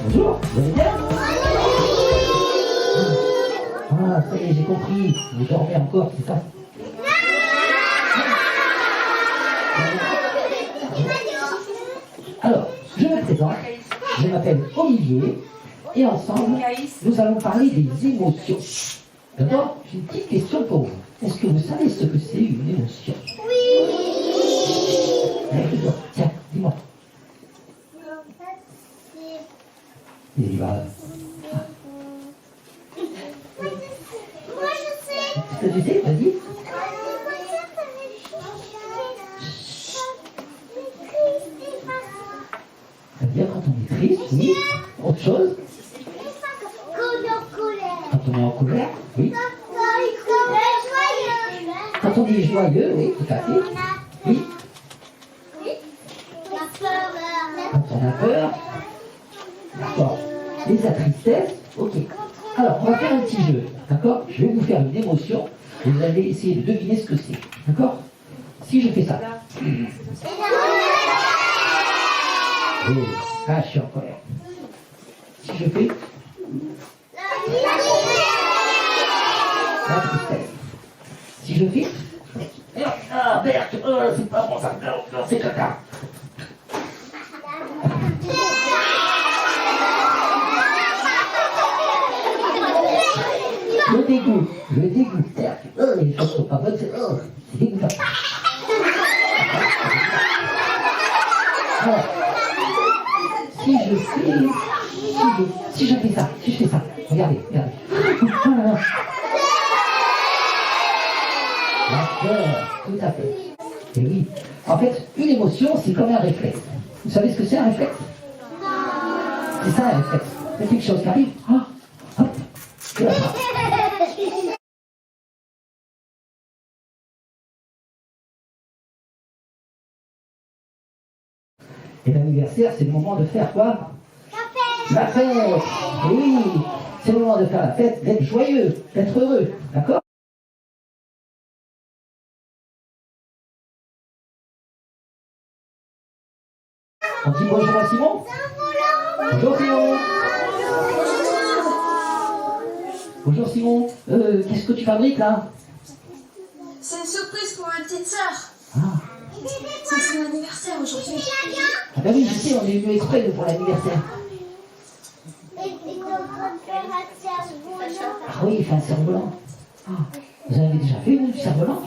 Bonjour, vous allez bien? Ah, ça y est, j'ai compris. Vous dormez encore, c'est ça? Alors, je me présente. Je m'appelle Olivier. Et ensemble, nous allons parler des émotions. D'abord, j'ai une petite question pour vous. Est-ce que vous savez ce que c'est une émotion? Oui. Tiens, dis-moi. Il va. Moi je sais. Tu sais, vas-y. Ça veut dire quand on est triste, oui. Autre chose? Quand on est en colère, oui. Quand on est joyeux, oui, tout à fait. Oui. Quand on a peur. D'accord. Et la tristesse, ok. Alors, on va faire un petit jeu, d'accord? Je vais vous faire une émotion et vous allez essayer de deviner ce que c'est, d'accord? Si je fais ça. Oui, ah, je suis en colère. Si je fais la tristesse. Si je fais ah, merde, c'est pas bon ça, non, c'est caca. Le dégoût, les choses sont pas bonnes, c'est dégoûtant. Alors, si je fais ça, regardez. La peur, tout à fait. Et oui, en fait, une émotion, c'est comme un réflexe. Vous savez ce que c'est un réflexe? C'est ça un réflexe. C'est quelque chose qui arrive, hop, je l'attrape. Et l'anniversaire, c'est le moment de faire quoi? La fête. Et oui, c'est le moment de faire la fête, d'être joyeux, d'être heureux, d'accord? On dit bonjour à Simon? Bonjour Simon. Bonjour Simon. Qu'est-ce que tu fabriques là? C'est une surprise pour ma petite sœur. Ah. C'est son anniversaire aujourd'hui. Ah ben oui, je sais, on est venu exprès pour l'anniversaire. Ah oui, il fait un cerf-volant. Ah, vous avez déjà fait, vous, du cerf-volant?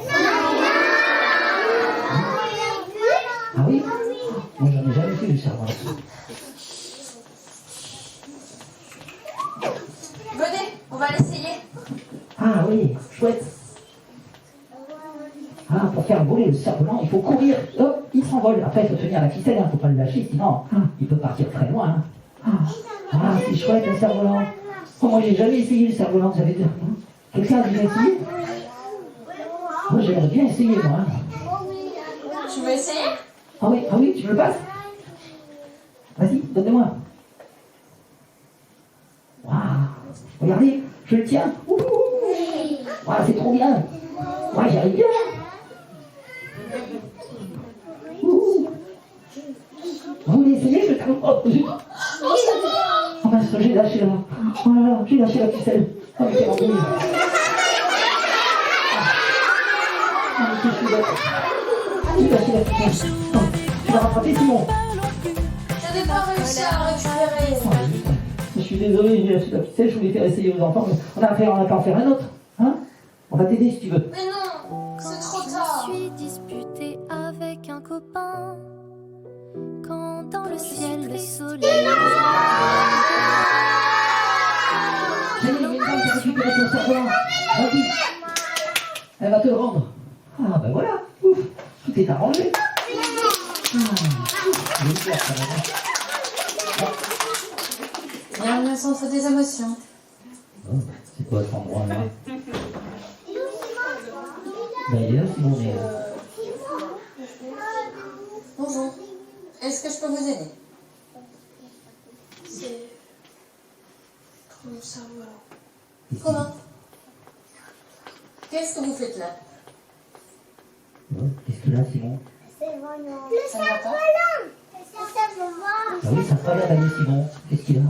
Ah oui? Moi, j'en ai jamais fait du cerf-volant. Venez, on va l'essayer. Ah oui, chouette. Ah, pour faire voler le cerf-volant, il faut courir. Hop, il s'envole. Après, il faut tenir la ficelle, il ne faut pas le lâcher, sinon il peut partir très loin. C'est chouette, le cerf-volant. Oh, moi, j'ai jamais essayé le cerf-volant, vous savez dire. Quelqu'un a déjà essayé? Moi, j'aimerais bien essayer, moi. Tu veux essayer? Ah oui, tu me le passes? Vas-y, donne-moi. Waouh, regardez, je le tiens. Waouh, c'est trop bien. Waouh, j'y arrive bien. Vous voulez essayer? Je termine. Oh, zut. Oh mince, j'ai lâché là. Oh là là, j'ai lâché la ficelle. Oh, mais quelle embrouille. Ah, mais je suis bête. J'ai lâché la ficelle. Oh, tu vas rattraper Simon. Je n'ai pas réussi à récupérer. Oh, je suis désolé, j'ai lâché la ficelle, je voulais faire essayer aux enfants, mais on n'a pas en faire un autre. Hein? On va t'aider si tu veux. Mais non, c'est trop tard. Je suis disputée avec un copain quand dans le ciel le soleil. J'ai une femme qui a récupéré ton cerf-volant. Vas-y. Elle va te le rendre. Ah ben voilà. Ouf. Tout est arrangé. Bienvenue au centre des émotions. Oh, c'est quoi cet endroit là? Ben il est là, Simon, mais... Bonjour. Est-ce que je peux vous aider? C'est trop mon cerveau. Comment? Qu'est-ce que vous faites là? Qu'est-ce qu'il a, Simon? Ça ne va pas? Ah oui, ça n'a pas l'air d'aller si bon. Qu'est-ce qu'il a?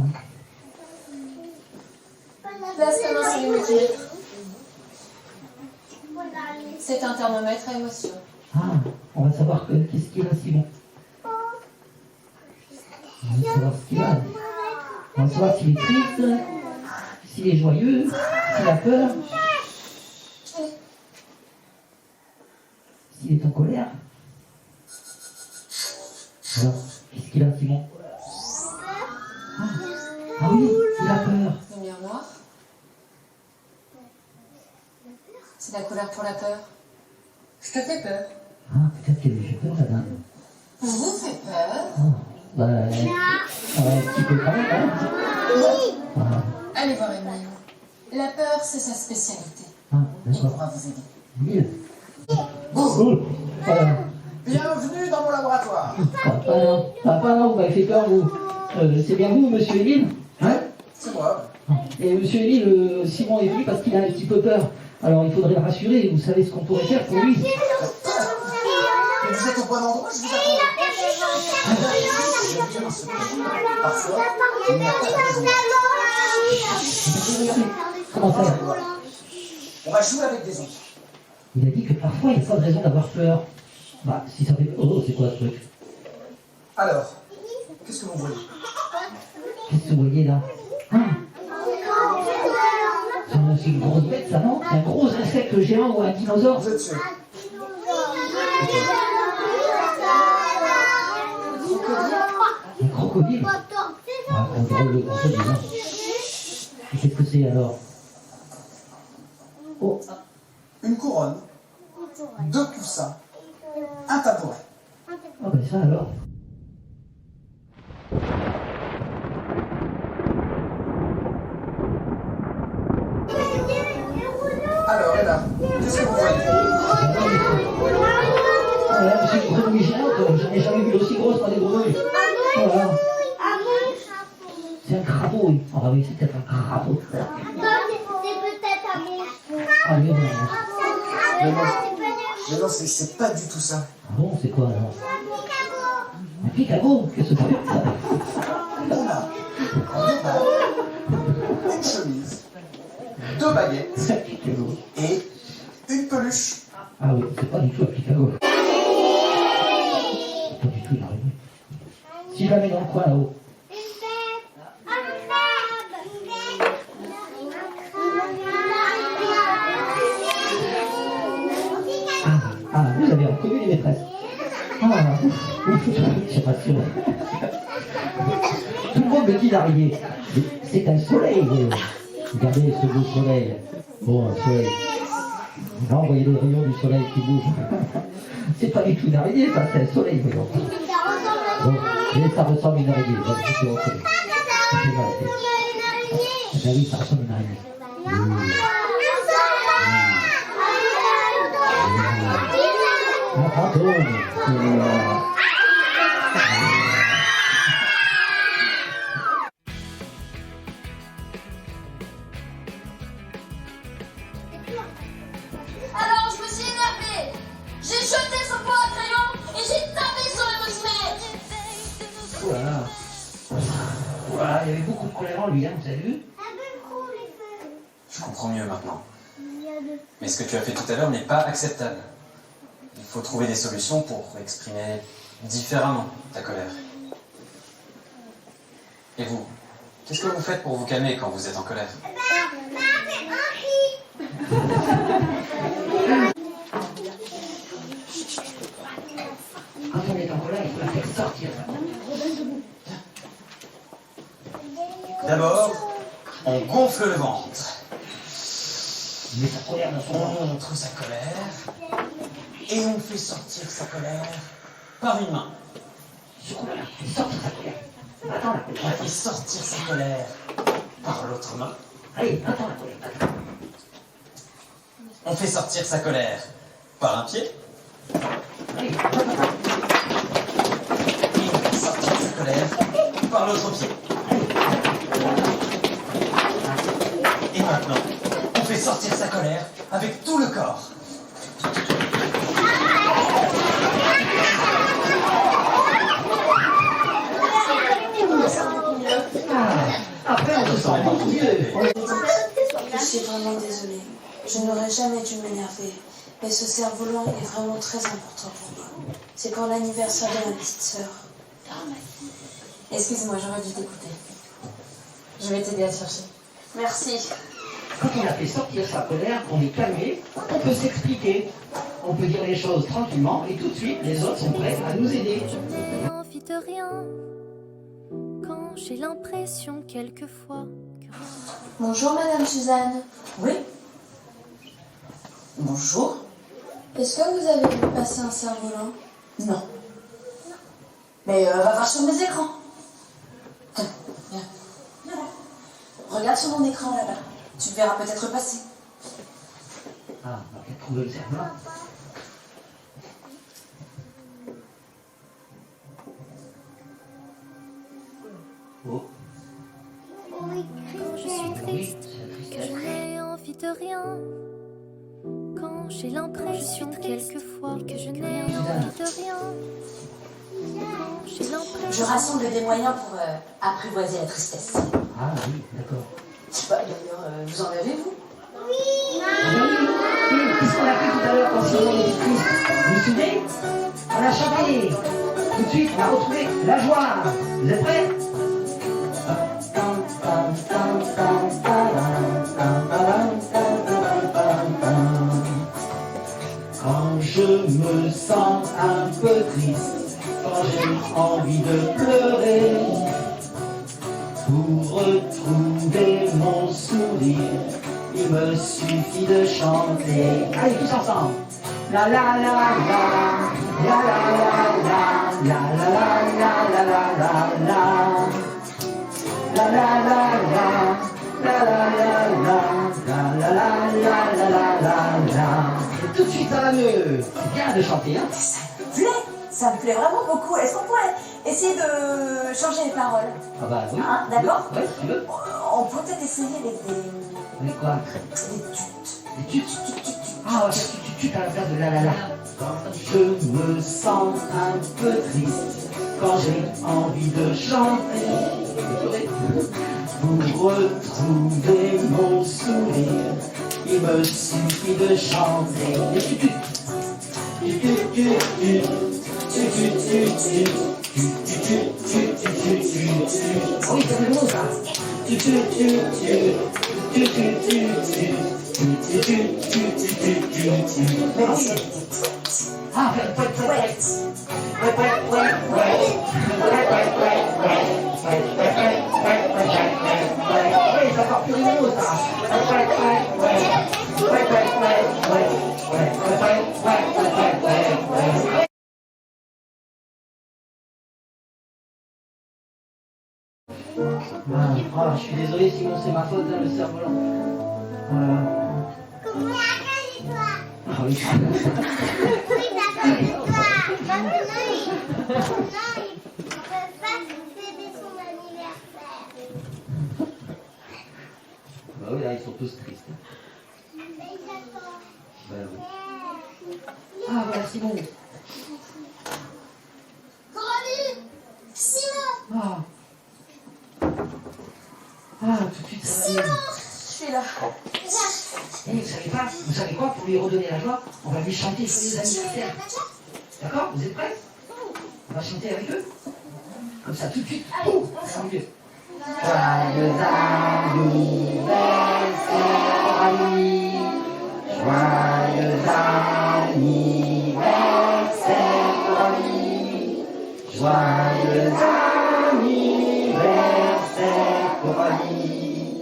Place ta main sur l'immédiat. C'est un thermomètre à émotion. Ah, on va savoir qu'est-ce qu'il a, Simon. On va savoir ce qu'il a. On va savoir s'il est triste, s'il est joyeux, s'il a peur, s'il est en colère. Alors, qu'est-ce qu'il a, Simon? Ah oui, il a peur. Lumière noire. C'est la couleur pour la peur. Je te fais peur. Ah, peut-être qu'elle lui fait peur, la dame. Je vous fais peur. Ah, bah, un petit peu quand même, hein. Ah, Allez voir Emile. La peur, c'est sa spécialité. ah, Il d'accord. pourra vous aider. Mille. Oh, voilà. Bienvenue dans mon laboratoire. Papa, non, vous m'avez fait peur, vous. C'est bien vous, monsieur Émile? Hein? C'est moi. Et monsieur Émile, Simon est venu parce qu'il a un petit peu peur. Alors il faudrait le rassurer, vous savez ce qu'on pourrait faire pour lui. Et vous êtes au bon endroit, je vous attends. Parfois, il n'y a pas de raison. Comment ça? On va jouer avec des enfants. Il a dit que parfois il n'y a pas de raison d'avoir peur. Bah, si ça fait... Oh, c'est quoi ce truc? Alors, qu'est-ce que vous voyez? Qu'est-ce que vous voyez là? Ah, c'est une grosse bête, ça, non? C'est un gros insecte géant ou un dinosaure? Vous êtes sûr? Un crocodile? Ah, un drôle de crocodile, hein. Et qu'est-ce que c'est alors? Oh, Une couronne, 2 coussins, un tabouret. ah ben ça alors. Alors, Ella, qu'est-ce que vous voyez? Voilà, c'est une grenouille géante, j'en ai jamais vu d'aussi grosse par des grenouilles. Voilà. C'est un crapaud, oui. Ah oui, c'est peut-être un crapaud. Ah oui, voilà. Mais non, c'est pas du tout ça. Ah bon, c'est quoi alors? Un Picago? Qu'est-ce que c'est que ça? On a une chemise, 2 baguettes Un Picago. et une peluche. Ah oui, c'est pas du tout un Picago. C'est pas du tout une araignée. Si je la mets dans le coin là-haut. Ah, vous avez reconnu les maîtresses. Ah, c'est pas sûr. Tout le monde me dit l'araignée. C'est un soleil. Regardez ce beau soleil. Bon, un soleil. On va envoyer les rayons du soleil qui bougent. C'est pas du tout une araignée, ça, c'est un soleil, voyons. Bon, mais ça ressemble à une araignée. Bon, je suis reconnu. C'est vrai. Ben oui, ça ressemble à une araignée. Oui. Un fantôme. Alors je me suis énervée. J'ai jeté son pot à crayon et j'ai tapé sur le moussemètre. Voilà. Voilà, il y avait beaucoup de colère en lui, hein, vous avez vu? Je comprends mieux maintenant. Mais ce que tu as fait tout à l'heure n'est pas acceptable. Il faut trouver des solutions pour exprimer différemment ta colère. Et vous, qu'est-ce que vous faites pour vous calmer quand vous êtes en colère? Quand on est en colère, il faut la faire sortir. D'abord, on gonfle le ventre. Il met sa colère dans son ventre. On montre sa colère. Et on fait sortir sa colère par une main. Ce coup-là, il sort sa colère. Attends la colère. Et sortir sa colère par l'autre main. Allez, attends la colère. Attends. On fait sortir sa colère par un pied. Allez, attends. Et on fait sortir sa colère par l'autre pied. Et maintenant, on fait sortir sa colère avec tout le corps. est dans ton canapé. Je suis vraiment désolée. Je n'aurais jamais dû m'énerver. Mais ce cerf-volant est vraiment très important pour moi. C'est pour l'anniversaire de ma petite sœur. Excuse-moi, j'aurais dû t'écouter. Je vais t'aider à te chercher. Merci. Quand on a fait sortir sa colère, on est calmé, on peut s'expliquer, on peut dire les choses tranquillement et tout de suite les autres sont prêts à nous aider. Je n'ai envie de rien quand j'ai l'impression quelquefois que... Bonjour, Madame Suzanne. Oui. Bonjour. Est-ce que vous avez vu passer un cerf-volant? Non. Mais va voir sur mes écrans. Tiens, viens. Viens là. Regarde sur mon écran là-bas. Tu le verras peut-être passer. Ah, on va peut-être trouver le cerf-volant. Oh, Quand je suis triste, que je n'ai envie de rien. Quand j'ai l'impression quelquefois que je n'ai envie de rien. Quand j'ai Je l'impression... rassemble des moyens pour apprivoiser la tristesse. ah oui, d'accord. Bah, d'ailleurs, vous en avez, vous? Ah oui, qu'est-ce qu'on a fait tout à l'heure quand Simon était triste? Vous vous souvenez? On a chanté. Tout de suite, on a retrouvé la joie. Vous êtes prêts? Quand je me sens un peu triste, quand j'ai envie de pleurer, pour retrouver mon sourire, il me suffit de chanter. Allez, tous ensemble. La la la la, la la la la, la la la la la la la la. La la la la, la la la la, la la la la la la la la. Et tout de suite ça va mieux. C'est bien de chanter, hein. Ça me plaît vraiment beaucoup. Est-ce qu'on pourrait essayer de changer les paroles? Ah bah oui. Hein, d'accord? Ouais, si tu veux. On peut peut-être essayer avec Mais quoi? des tutes. Des tutes. Ah, on va faire tut à la place de la la la. Quand je me sens un peu triste, quand j'ai envie de chanter, pour retrouver mon sourire, il me suffit de chanter. Et tut. Oui, c'est le mot ça. Ah, oui, c'est encore plus rigolo ça. Ah, je suis désolé Simon, c'est ma faute, hein, le cerf-volant. Ah oui. Bah oui, là, ils sont tous tristes. Bah oui. Ah, voilà, Simon. Coralie! Simon! Ah. Ah, tout de suite, ça va mieux. Je suis là. Et vous savez quoi, pour lui redonner la joie, on va lui chanter joyeux anniversaire. D'accord? Vous êtes prêts? On va chanter avec eux? Comme ça, tout de suite. Oh, ça va mieux. Joyeux anniversaire, Coralie. Joyeux anniversaire, Coralie. Joyeux anniversaire, Coralie.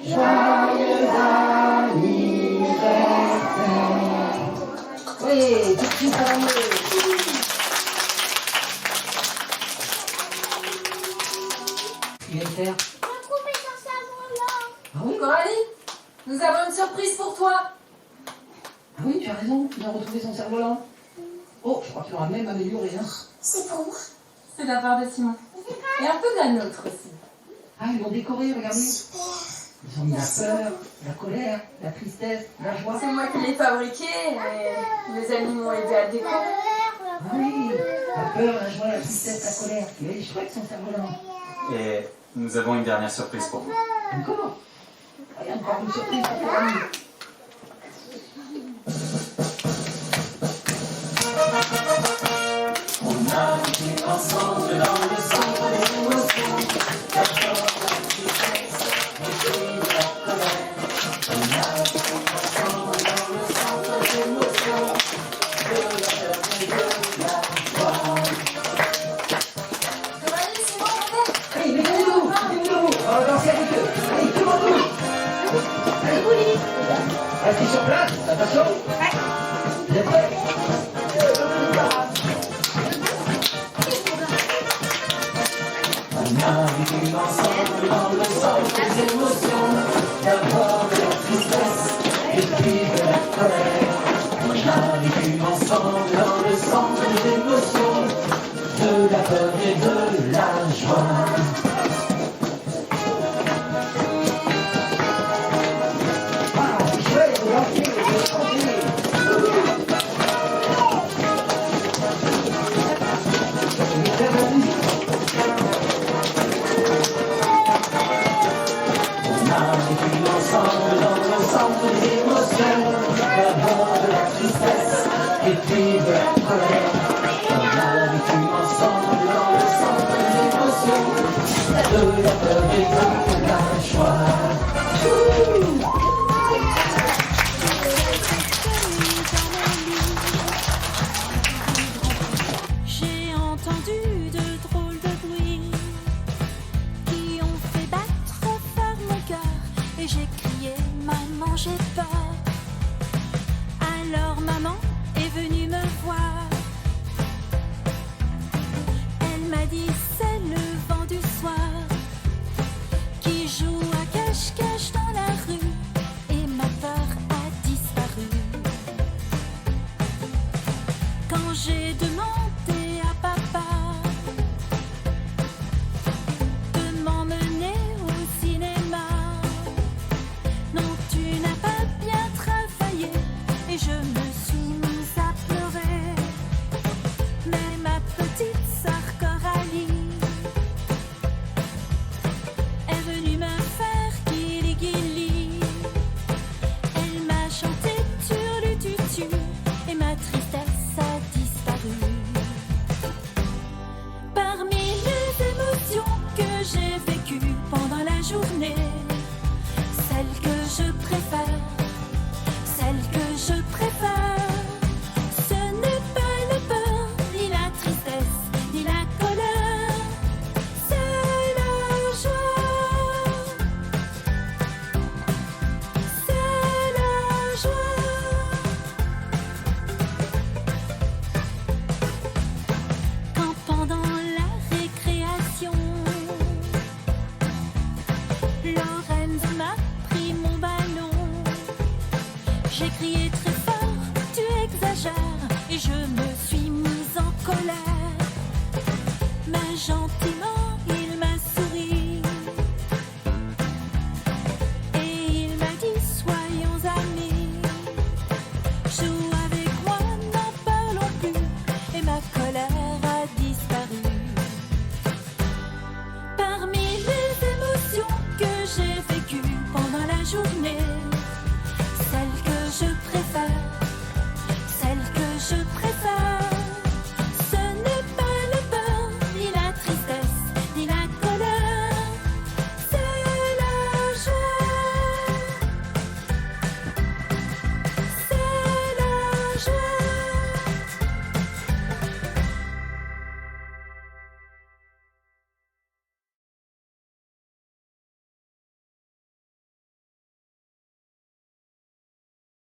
Joyeux anniversaire. Oui, tout de suite, ça va mieux. Il vient de faire. Ah oui, Coralie, nous avons une surprise pour toi. ah oui, tu as raison, il a retrouvé son cerf-volant. Oh, je crois qu'il aura même amélioré, hein. C'est pour moi. C'est de la part de Simon. Et un peu de la nôtre aussi. Ah, ils l'ont décoré, regardez. Ils ont mis la peur, la colère, la tristesse, la joie. C'est moi qui l'ai fabriqué et mes amis m'ont aidé à le décorer. Ah oui, la peur, la joie, la tristesse, la colère. Il est chouette son cerf-volant. Et nous avons une dernière surprise pour vous. Encore. Il y a encore une surprise pour tes amis. Allez, c'est bon, mon père. Allez, mettez-nous, mettez-nous. On va danser avec eux. Allez, tout le monde bouge. Allez, restez sur place, attention. Vous êtes prêts? Ah, c'est chouette, vous dansez, vous chantez. Vous êtes prêts pour la musique? J'ai entendu de drôles de bruits qui ont fait battre fort mon cœur et j'ai crié maman j'ai peur. Alors maman est venue me voir. Elle m'a dit c'est le vent du soir qui joue à cache-cache dans la rue et ma peur a disparu. Quand j'ai demandé à papa de m'emmener au cinéma, non tu n'as pas bien travaillé et je me suis mise à pleurer. Mais ma petite sœur Coralie est venue me faire guili-guili. Elle m'a chanté turlututu et ma tristesse a disparu. Parmi les émotions que j'ai vécues pendant la journée, celle que je préfère, ce n'est pas la peur, ni la tristesse, ni la colère, c'est la joie. C'est la joie. Quand pendant la récréation, Lorenz m'a pris mon ballon, j'ai crié très fort, tu exagères, et je me suis mise en colère. Mais gentiment, il m'a souri et il m'a dit soyons amis. Joue avec moi, n'en parlons plus, et ma colère a disparu. Parmi les émotions que j'ai vécues pendant la journée, celle que je préfère,